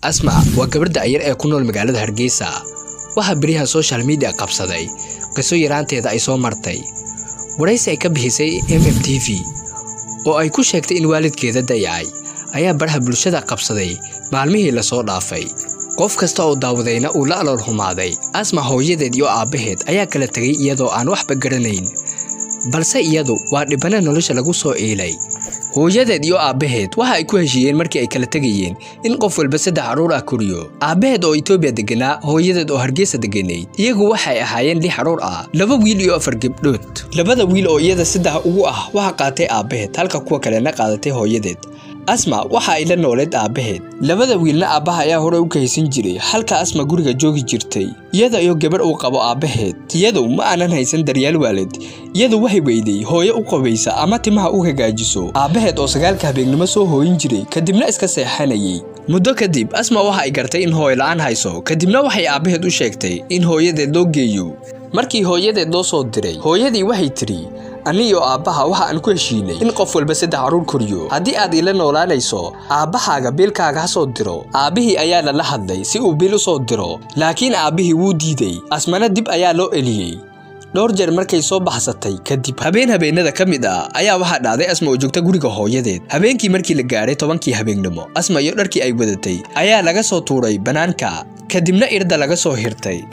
Asma waa gabadha ayar ee ku nool magaalada Hargeysa. Waxa bariyaha social media qabsaday qiso yaraanteeda ay soo martay. Waraysi ay ka bixisay MMTV oo ay ku sheegtay in waalidkeeda dayacay ayaa baraha bulshada qabsaday maalmihii la soo dhaafay. Qof kasta oo daawadayna uu la alool humaaday. Asma hooyadeed iyo aabaheed ayaa kala tagay iyadoo aan waxba garanayn. balse iyadu waa dhibana nolosha lagu soo eelay. hooyadeed iyo aabaheed waxa ay ku heshiiyeen markii ay kala tagayeen in qof walba 3 caruur ah koriyo. aabaheed oo Itoobiya deganaa, hooyadeed oo Hargeysa deganeyd. iyagu waxay ahaayeen 6 caruur ah, 2 wiil iyo 4 gabdhood. labada wiil oo iyada 3 ugu ah waxa qaatay aabaheed, halka kuwa kalena qaadatay hooyadeed. Asma waxa ay la nooleed aabaheed. labada wiilna aabaha ayaa hore u kahaysan jiray, halka Asma guriga joogi jirtay iyada iyo gabar uu qabo aabaheed. iyadu ma aanan haysan daryeel waalid. iyadu waxay weyday hooyo u qabaysa ama timaha u hagaajiso. aabaheed oo 9 habeenimo soo hooyin jiray kadibna iska seexanayay. muddo kadib Asma waxa ay gartay in hooyo la'aan hayso, kadibna waxay aabaheed u sheegtay in hooyadeed loo geeyo. markii hooyadeed loo soo diray, hooyadii waxay tiri aniyo aabaha waxa aan ku heshiinay in qof walba 3 caruur koriyo. haddii aad ila noolaanayso, aabahaaga biilkaaga ha soo diro. aabihii ayaa la hadlay si uu biil u soo diro, laakiin aabihii wuu diiday. Asmana dib ayaa loo eliyay. dhowr jeer markay soo baxsatay kadib habeenada ka mid ah ayaa waxa dhacday Asma oo joogta guriga hooyadeed. habeenkii markii la gaaray 10kii habeenimo, Asma iyo dharkii ay wadatay ayaa laga soo tuuray banaanka, kadibna irda laga soo hirtay.